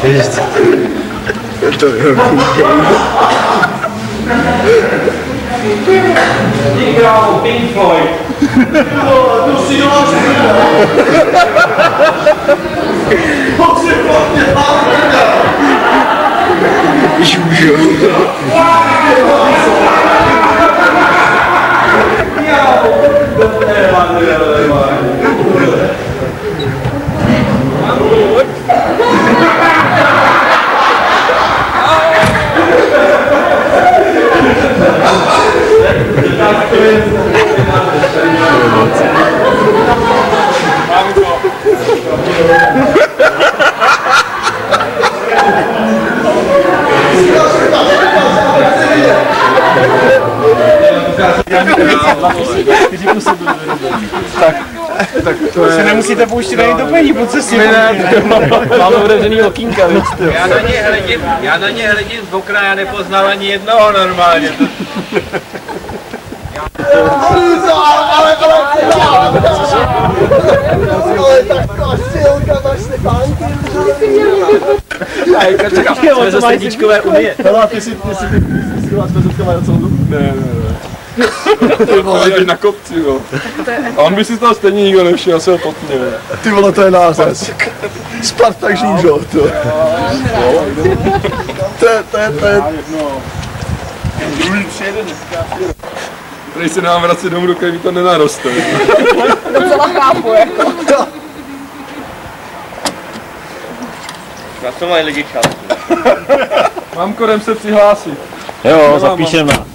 To je Hrál Pink Floyd. To si děláš Tak to je... Se nemusíte pouštět ani do pení po cestě. Máme otevřený okýnka, víš to. Já na ně hledím z okna, já nepoznal ani jednoho normálně. ale tak kosilka, máš ty banky. Jsme ze srdíčkové unie. Hele, ty si vás bezutkama na celou dobu? Ne. Ty vole, jdeš na kopci, jo. A on by si toho stejně nikdo nevšiml, já se ho potně. Ty vole, to je nářez. Spartak žížo, to. To je. Druhý přijede dneska. Tady se nám vracet domů, dokud mi to nenaroste. Docela chápu, jako. Na co mají lidi čas? Mám kodem se přihlásit. Jo, zapíšem nás.